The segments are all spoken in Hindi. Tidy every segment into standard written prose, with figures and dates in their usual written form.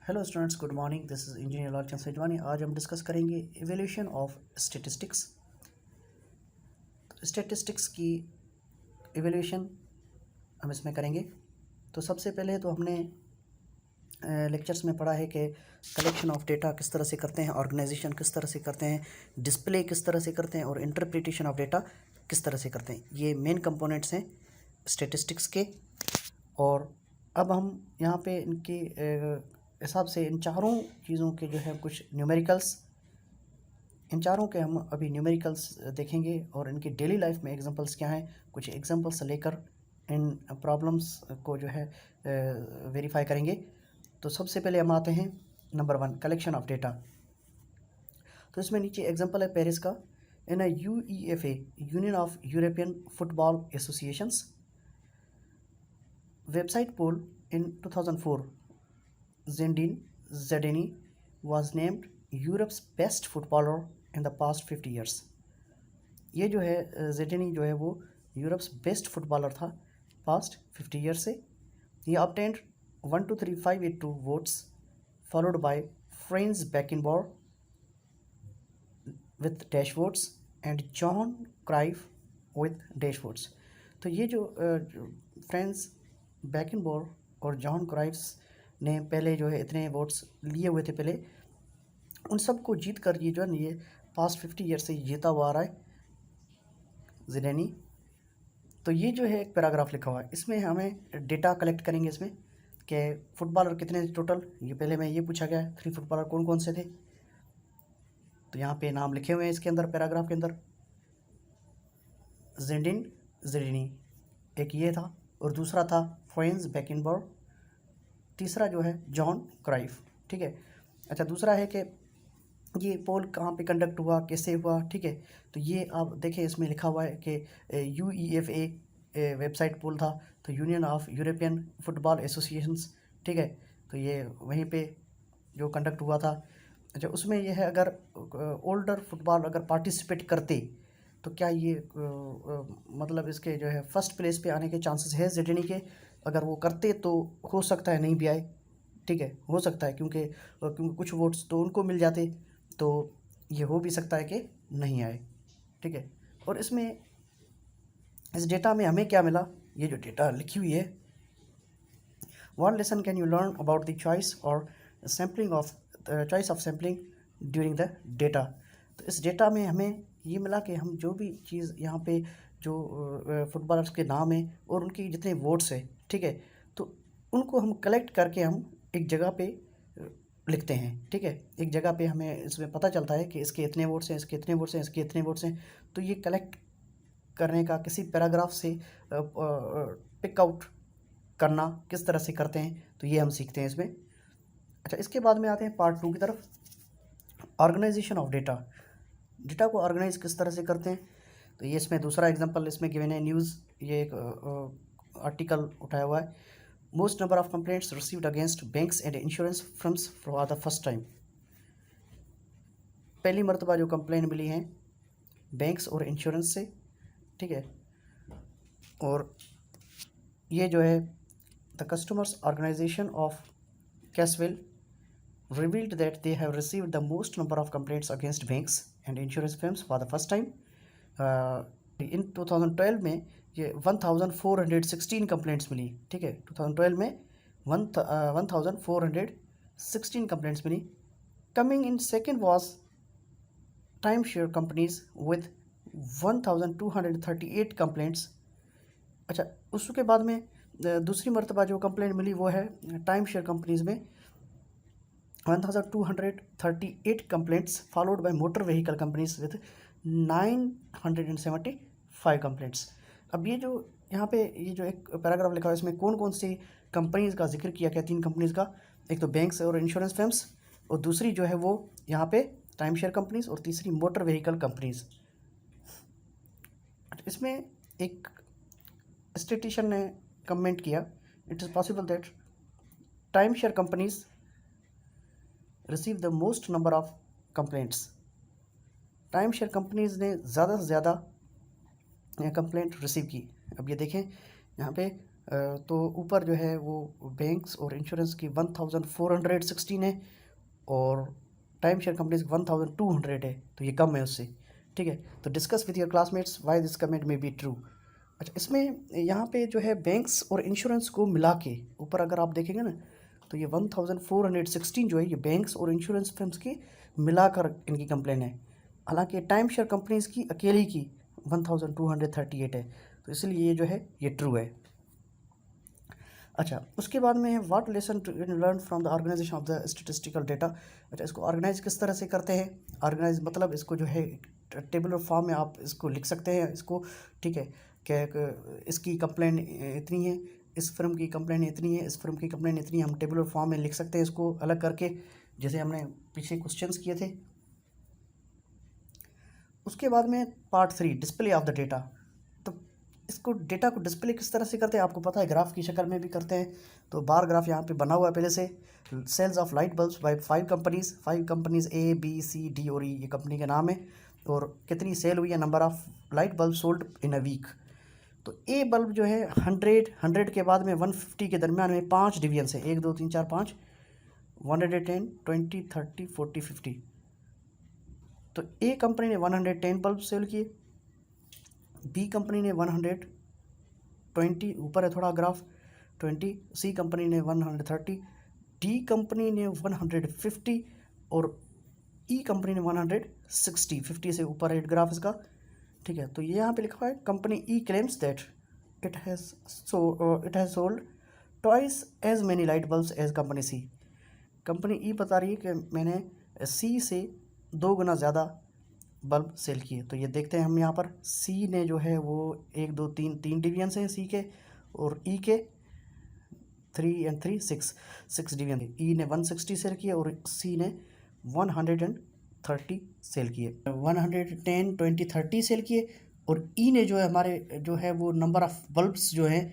Hello students, good morning. This is engineer Lalchand Sejwani. आज हम डिस्कस करेंगे इवोल्यूशन ऑफ स्टैटिस्टिक्स। स्टैटिस्टिक्स की इवोल्यूशन हम इसमें करेंगे। तो सबसे पहले तो हमने लेक्चर्स में पढ़ा है कि कलेक्शन ऑफ डेटा किस तरह से करते हैं, ऑर्गेनाइजेशन किस तरह से करते हैं, डिस्प्ले किस तरह से करते हैं और इंटरप्रिटेशन ऑफ डेटा किस तरह से करते हैं। ये मेन कंपोनेंट्स हैं स्टैटिस्टिक्स के। और अब हम यहाँ पे इनके हिसाब से इन चारों चीज़ों के जो है कुछ न्यूमेरिकल्स, इन चारों के हम अभी न्यूमेरिकल्स देखेंगे और इनकी डेली लाइफ में एग्जांपल्स क्या हैं, कुछ एग्जांपल्स लेकर इन प्रॉब्लम्स को जो है वेरीफाई करेंगे। तो सबसे पहले हम आते हैं नंबर 1, कलेक्शन ऑफ डेटा। तो इसमें नीचे एग्जांपल है पेरिस का। In a UEFA, union of European football associations website poll in 2004, Zinedine Zidane was named Europe's best footballer in the past 50 years। ये जो है ज़िडेनी जो है वो यूरोप्स बेस्ट फुटबॉलर था पास्ट 50 ईयर से। ये obtained 123,582 votes followed by Franz Beckenbauer with dash votes and John Cruyff with dash votes। तो ये जो फ्रेंड्स बैकनबॉर और जॉन क्राइफ्स ने पहले जो है इतने वोट्स लिए हुए थे पहले, उन सबको जीत कर ये जो है ये पास्ट 50 ईयर से जीता हुआ आ रहा है ज़िडेनी। तो ये जो है एक पैराग्राफ लिखा हुआ है, इसमें हमें डेटा कलेक्ट करेंगे इसमें कि फुटबॉलर कितने टोटल। ये पहले में ये पूछा गया है 3 फुटबॉलर कौन कौन से थे। तो यहाँ पे नाम लिखे हुए हैं इसके अंदर, पैराग्राफ के अंदर। ज़िनेडिन ज़िडेनी एक ये था और दूसरा था फ्रेंज बैकेनबॉर्ग, तीसरा जो है जॉन क्राइफ। ठीक है। अच्छा, दूसरा है कि ये पोल कहाँ पे कंडक्ट हुआ, कैसे हुआ। ठीक है। तो ये आप देखें इसमें लिखा हुआ है कि UEFA वेबसाइट पोल था, तो union of European football associations. ठीक है। तो ये वहीं पे जो कंडक्ट हुआ था। अच्छा, उसमें यह है अगर ओल्डर फुटबॉल अगर पार्टिसिपेट करते तो क्या ये मतलब इसके जो है फर्स्ट प्लेस पे आने के चांसेस है ज़िडेनी के। अगर वो करते तो हो सकता है नहीं भी आए। ठीक है, हो सकता है क्योंकि कुछ वोट्स तो उनको मिल जाते, तो ये हो भी सकता है कि नहीं आए। ठीक है। और इसमें इस डेटा में हमें क्या मिला, ये जो डेटा लिखी हुई है, what lesson can you learn about the choice और sampling of choice of sampling during the data. तो इस डेटा में हमें ये मिला कि हम जो भी चीज़ यहाँ पे जो फुटबॉलर्स के नाम है और उनकी जितने वोट्स है, ठीक है, तो उनको हम कलेक्ट करके हम एक जगह पे लिखते हैं। ठीक है, एक जगह पे हमें इसमें पता चलता है कि इसके इतने वोट्स हैं, इसके इतने वोट्स हैं, इसके इतने वोट्स हैं। तो ये कलेक्ट करने का किसी पैराग्राफ से पिक आउट करना किस तरह से करते हैं, तो ये हम सीखते हैं इसमें। अच्छा, इसके बाद में आते हैं पार्ट 2 की तरफ, ऑर्गेनाइजेशन ऑफ डेटा। डेटा को ऑर्गेनाइज किस तरह से करते हैं, तो ये इसमें दूसरा एग्जांपल इसमें गिवन है न्यूज़। ये एक आर्टिकल उठाया हुआ है। Most number of complaints received against banks and insurance firms for the first time. पहली मरतबा जो कंप्लेंट मिली हैं बैंक्स और इंश्योरेंस से। ठीक है। और ये जो है the customers organisation of Caswell revealed that they have received the most number of complaints against banks and insurance firms for the first time। in 2012 में ये 1416 कंप्लेंट्स मिली। ठीक है, 2012 में 1416 कंप्लेंट्स मिली। Coming in second was time share companies with 1238 complaints. अच्छा, उसके बाद में दूसरी मरतबा जो कंप्लेंट मिली वो है टाइम शेयर कंपनीज में 1238 complaints followed by motor vehicle companies with 975 complaints। अब ये जो यहाँ पे ये जो एक पैराग्राफ लिखा है इसमें कौन कौन सी कंपनीज़ का जिक्र किया गया, 3 कंपनीज़ का। एक तो बैंक्स और इंश्योरेंस फर्म्स, और दूसरी जो है वो यहाँ पे टाइम शेयर कंपनीज़, और तीसरी मोटर व्हीकल कंपनीज़। इसमें एक स्टेटिशियन ने कमेंट किया, it is possible that time share companies receive the most number of complaints. Time share companies ने ज़्यादा से ज़्यादा कंप्लेंट रिसीव की। अब ये देखें यहाँ पे तो ऊपर जो है वो बैंक्स और इंश्योरेंस की 1416 है और टाइम शेयर कंपनीज 1200 है, तो ये कम है उससे। ठीक है, तो discuss with your classmates why this comment में बी ट्रू। अच्छा, इसमें यहाँ पे जो है बैंक्स और इंश्योरेंस को मिला के ऊपर अगर आप देखेंगे ना, तो ये 1416 जो है ये बैंक्स और इंश्योरेंस फर्म्स की मिलाकर इनकी कंप्लेन है। हालांकि टाइम शेयर कंपनीज की अकेली की 1238 है, तो इसलिए ये जो है ये ट्रू है। अच्छा, उसके बाद में है what lesson to learn from the organisation of the statistical data. अच्छा, इसको ऑर्गेनाइज किस तरह से करते हैं? ऑर्गेनाइज मतलब इसको जो है टेबुलर फॉर्म में आप इसको लिख सकते हैं इसको। ठीक है, कि इसकी कंप्लेन इतनी है, इस फर्म की कंप्लेन इतनी है, इस फर्म की कंप्लेन इतनी है, हम टेबुलर फॉर्म में लिख सकते हैं इसको अलग करके, जैसे हमने पीछे क्वेश्चंस किए थे। उसके बाद में part 3 display of the data. तो इसको डेटा को डिस्प्ले किस तरह से करते हैं आपको पता है, ग्राफ की शक्ल में भी करते हैं। तो बार ग्राफ यहाँ पे बना हुआ है पहले से। Sales of light bulbs by 5 companies A B C D और ई, ये कंपनी के नाम है। और कितनी सेल हुई है, number of light bulb sold in a week. तो ए बल्ब जो है 100 के बाद में 150 के दरमियान में 5 डिवीजन है, 1 2 3 4 5, 110 20 30 40 50। तो ए कंपनी ने 110 बल्ब सेल किए, बी कंपनी ने 120, ऊपर है थोड़ा ग्राफ 20, सी कंपनी ने 130, डी कंपनी ने 150 और ई कंपनी ने 160, 50 से ऊपर है ग्राफ इसका। ठीक है, तो ये यहाँ पे लिखा हुआ है company E claims that it has sold twice as many light bulbs as company C. Company E बता रही है कि मैंने सी से 2 गुना ज़्यादा बल्ब सेल किए। तो ये देखते हैं हम यहाँ पर, सी ने जो है वो 1 2 3 डिवीजन हैं सी के, और ई के 3 and 3 6 डिवीजन। ई ने 160 सेल किए और सी ने 130 सेल किए, 110 20 30 सेल किए। और ई ने जो है हमारे जो है वो नंबर ऑफ बल्ब्स जो है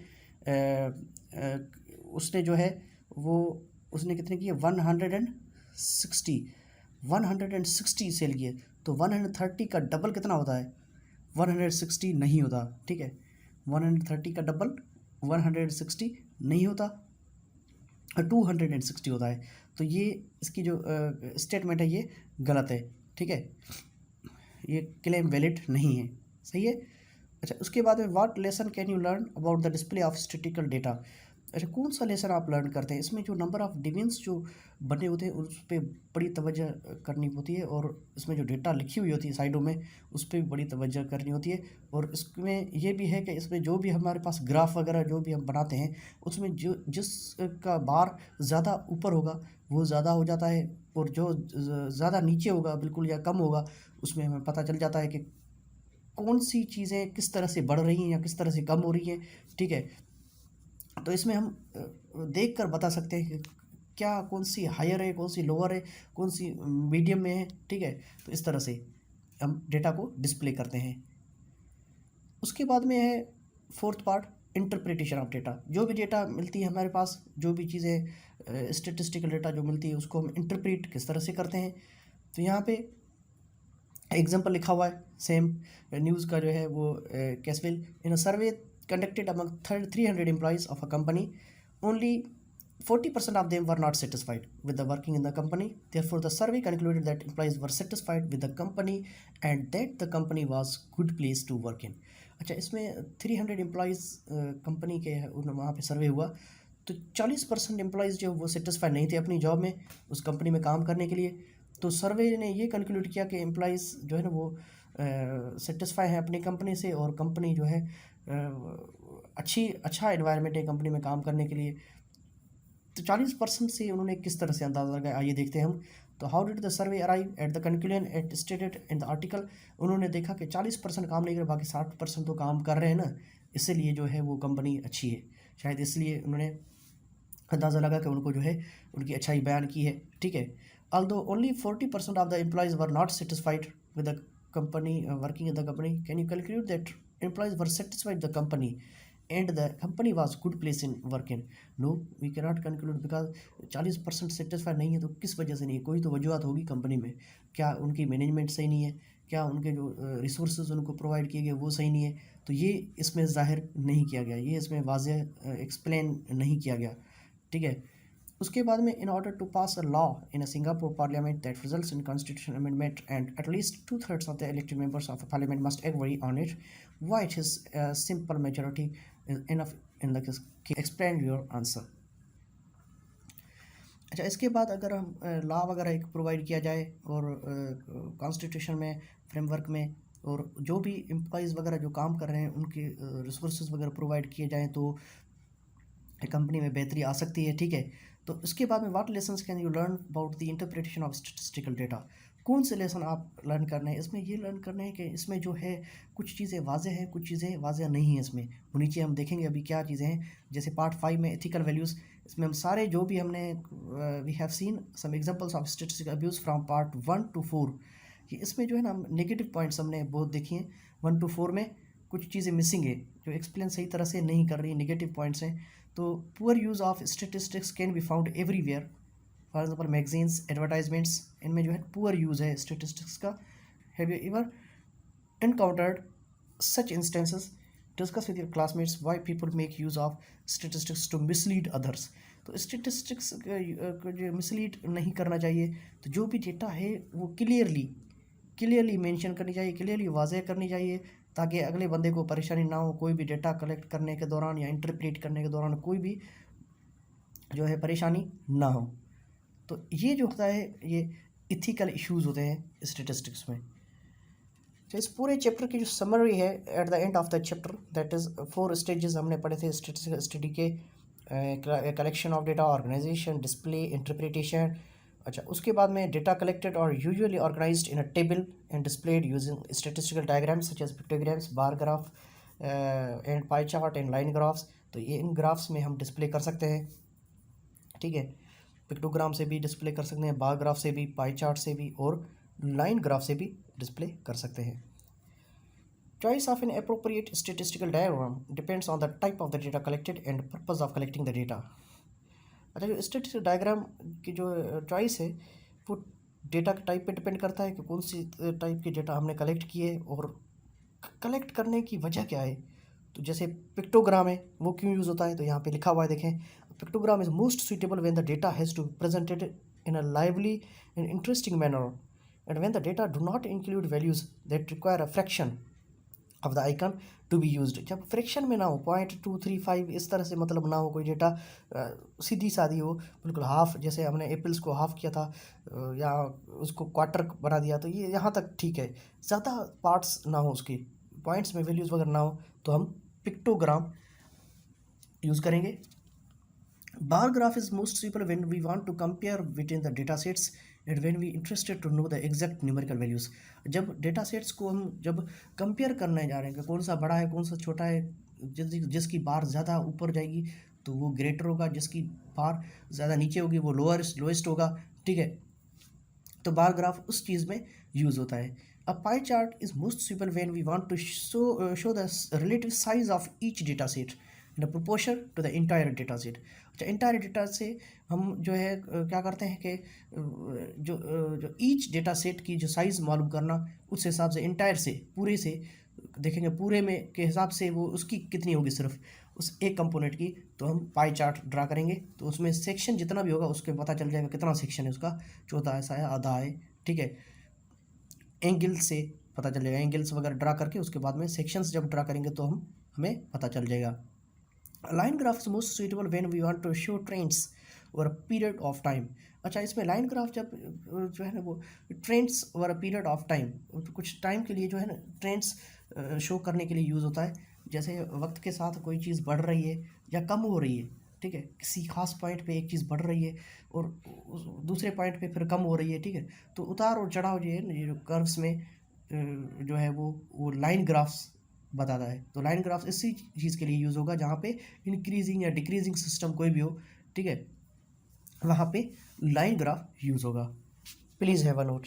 उसने जो है वो उसने कितने किए 160 सेल किए। तो 130 का डबल कितना होता है, 160 नहीं होता। ठीक है, 130 का डबल 160 नहीं होता, 260 होता है। तो ये इसकी जो स्टेटमेंट है ये गलत है। ठीक है, ये क्लेम वैलिड नहीं है, सही है। अच्छा, उसके बाद में what lesson can you learn about the display of statistical data. अच्छा, कौन सा लेसन आप लर्न करते हैं? इसमें जो नंबर ऑफ डिवीजन्स जो बने होते हैं उस पर बड़ी तवज्जो करनी होती है, और इसमें जो डेटा लिखी हुई होती है साइडों में उस पर भी बड़ी तवज्जो करनी होती है। और इसमें ये भी है कि इसमें जो भी हमारे पास ग्राफ वगैरह जो भी हम बनाते हैं उसमें जो जिसका बार ज़्यादा ऊपर होगा वो ज़्यादा हो जाता है, और जो ज़्यादा नीचे होगा बिल्कुल या कम होगा उसमें हमें पता चल जाता है कि कौन सी चीज़ें किस तरह से बढ़ रही हैं या किस तरह से कम हो रही हैं। ठीक है, तो इसमें हम देख कर बता सकते हैं कि क्या कौन सी हायर है, कौन सी लोअर है, कौन सी मीडियम में है। ठीक है, तो इस तरह से हम डेटा को डिस्प्ले करते हैं। उसके बाद में है fourth part interpretation of data. जो भी डेटा मिलती है हमारे पास, जो भी चीज़ें स्टेटिस्टिकल डेटा जो मिलती है उसको हम इंटरप्रेट किस तरह से करते हैं। तो यहाँ पे एग्जाम्पल लिखा हुआ है सेम न्यूज़ का जो है वो कैसविल इन अ सर्वे conducted among 300 employees of a company, only 40% of them were not satisfied with the working in the company. Therefore, the survey concluded that employees were satisfied with the company and that the company was good place to work in. अच्छा, इसमें 300 एम्प्लॉयज़ कंपनी के वहाँ पे सर्वे हुआ, तो 40% एम्प्लॉयज़ जो वो सेटिस्फाइड नहीं थे अपनी जॉब में, उस कंपनी में काम करने के लिए। तो सर्वे ने ये कंक्लूड किया कि एम्प्लॉयज़ जो है ना वो सेटिस्फाई हैं अपनी कंपनी से, और कंपनी जो है अच्छा एनवायरनमेंट है कंपनी में काम करने के लिए। तो 40% से उन्होंने किस तरह से अंदाज़ा लगाया, आइए देखते हैं हम। तो how did the survey arrive at the conclusion at stated in the article. उन्होंने देखा कि 40% काम नहीं कर, बाकी 60% तो काम कर रहे हैं ना, इसीलिए जो है वो कंपनी अच्छी है। शायद इसलिए उन्होंने अंदाज़ा लगा कि उनको जो है उनकी अच्छाई बयान की है। ठीक है, although only 40% of the employees were not satisfied with the company working in the company, can you conclude that employees were satisfied with the company and the company was good place in work in? No, we cannot conclude because 40% satisfied नहीं है, तो किस वजह से नहीं है? कोई तो वजूहत होगी कंपनी में। क्या उनकी मैनेजमेंट सही नहीं है, क्या उनके जो रिसोर्सेज उनको प्रोवाइड किए गए वो सही नहीं है, तो ये इसमें ज़ाहिर नहीं किया गया, ये इसमें वाज़ेह एक्सप्लेन नहीं किया गया, ठीक है। उसके बाद में in order to pass a law in a Singapore parliament that results in constitution amendment and at least 2/3 of the elected members of the parliament must agree on it, why it is simple majority enough in the explain your answer. अच्छा, इसके बाद अगर हम लॉ वगैरह एक प्रोवाइड किया जाए और कॉन्स्टिट्यूशन में फ्रेमवर्क में और जो भी एम्प्लॉइज़ वगैरह जो काम कर रहे हैं उनके रिसोर्सेज वगैरह प्रोवाइड किए जाएँ तो कंपनी में बेहतरी आ सकती है, ठीक है। तो इसके बाद में what lessons can you learn about the interpretation of statistical data, कौन से लेसन आप लर्न करने हैं इसमें, ये लर्न करने हैं कि इसमें जो है कुछ चीज़ें वाज़ेह हैं, कुछ चीज़ें वाज़ेह नहीं हैं इसमें, वो नीचे हम देखेंगे अभी क्या चीज़ें हैं। जैसे पार्ट 5 में एथिकल वैल्यूज़, इसमें हम सारे जो भी हमने we have seen some examples of statistical abuse from part 1 to 4, कि इसमें जो है ना नेगेटिव पॉइंट्स हमने बहुत देखी हैं। 1 to 4 में कुछ चीज़ें मिसिंग है जो एक्सप्लेन सही तरह से नहीं कर रही, नेगेटिव पॉइंट्स हैं। तो poor use of statistics can be found everywhere, for example magazines, advertisements, इनमें जो है पुअर यूज़ है स्टेटिस्टिक्स का। Have you ever encountered such instances, discuss with your classmates why people make use of statistics to mislead others. तो स्टेटिस्टिक्स को जो मिसलीड नहीं करना चाहिए, तो जो भी डेटा है वो क्लियरली मेंशन करनी चाहिए, क्लियरली वाज़ेह करनी चाहिए, ताकि अगले बंदे को परेशानी ना हो, कोई भी डेटा कलेक्ट करने के दौरान या इंटरप्रेट करने के दौरान कोई भी जो है परेशानी ना हो। तो ये जो होता है ये इथिकल इश्यूज़ होते हैं स्टेटिस्टिक्स में। तो इस पूरे चैप्टर की जो समरी है at the end of the chapter, that is 4 stages हमने पढ़े थे स्टेटिस्टिकल स्टडी के, collection of data, organisation, display, interpretation. अच्छा, उसके बाद में डेटा कलेक्टेड और usually organised in a table and displayed using statistical diagrams such as pictograms, bar graph and pie chart and line graphs. तो ये इन ग्राफ्स में हम डिस्प्ले कर सकते हैं, ठीक है। पिक्टोग्राम से भी डिस्प्ले कर सकते हैं, बार ग्राफ से भी, पाई चार्ट से भी और लाइन ग्राफ से भी डिस्प्ले कर सकते हैं। Choice of an appropriate statistical diagram depends on the type of the data collected and purpose of collecting the data। अच्छा, जो स्टैटिस्टिकल डायग्राम की जो चॉइस है वो डेटा के टाइप पे डिपेंड करता है कि कौन सी टाइप के डेटा हमने कलेक्ट किए और कलेक्ट करने की वजह क्या है। तो जैसे पिक्टोग्राम है वो क्यों यूज़ होता है, तो यहाँ पे लिखा हुआ है, देखें, pictogram is most suitable when the data has to presented in a lively and interesting manner and when the data do not include values that require a fraction of the icon to be used. जब फ्रैक्शन में ना हो, 0.235 इस तरह से मतलब ना हो, कोई डेटा सीधी सादी हो, बिल्कुल हाफ, जैसे हमने एप्पल्स को हाफ किया था या उसको क्वार्टर बना दिया, तो ये यहाँ तक ठीक है। ज़्यादा पार्ट्स ना हो, उसकी पॉइंट्स में वैल्यूज़ वगैरह ना हो, तो हम पिक्टोग्राम यूज़ करेंगे। Bar graph is most simple when we want to compare between the data sets and when we interested to know the exact numerical values. जब डेटा सेट्स को हम जब कंपेयर करने जा रहे हैं कि कौन सा बड़ा है कौन सा छोटा है, जिसकी बार ज़्यादा ऊपर जाएगी तो वो ग्रेटर होगा, जिसकी बार ज़्यादा नीचे होगी वो लोएस्ट होगा, ठीक है। तो बार ग्राफ उस चीज़ में यूज़ होता है। A pie chart is most simple when we want to show the relative size of each data set in a proportion to the entire data set. अच्छा, इंटायर डेटा से हम जो है क्या करते हैं कि जो ईच डेटा सेट की जो साइज़ मालूम करना, उस हिसाब से इंटायर से पूरे से देखेंगे, पूरे में के हिसाब से वो उसकी कितनी होगी सिर्फ उस एक कंपोनेंट की, तो हम पाई चार्ट ड्रा करेंगे। तो उसमें सेक्शन जितना भी होगा उसके पता चल जाएगा कितना सेक्शन है उसका, चौथा ऐसा है, आधा है, ठीक है। एंगल से पता चल जाएगा, एंगल्स वगैरह ड्रा करके उसके बाद में सेक्शंस जब ड्रा करेंगे तो हमें पता चल जाएगा। Line graph is most suitable when we want to show trends over a period of time. अच्छा, इसमें लाइन ग्राफ जब जो है ना वो trends over a period of time, कुछ टाइम के लिए जो है ना ट्रेंड्स शो करने के लिए यूज़ होता है। जैसे वक्त के साथ कोई चीज़ बढ़ रही है या कम हो रही है, ठीक है, किसी खास पॉइंट पे एक चीज़ बढ़ रही है और दूसरे पॉइंट पे फिर कम हो रही है, ठीक है। तो उतार और चढ़ाव जो है ये जो कर्व्स में जो है वो लाइन ग्राफ्स बताता है। तो लाइन ग्राफ इसी चीज़ के लिए यूज़ होगा जहाँ पे इंक्रीजिंग या डिक्रीजिंग सिस्टम कोई भी हो, ठीक है, वहाँ पे लाइन ग्राफ यूज़ होगा। Please have a note.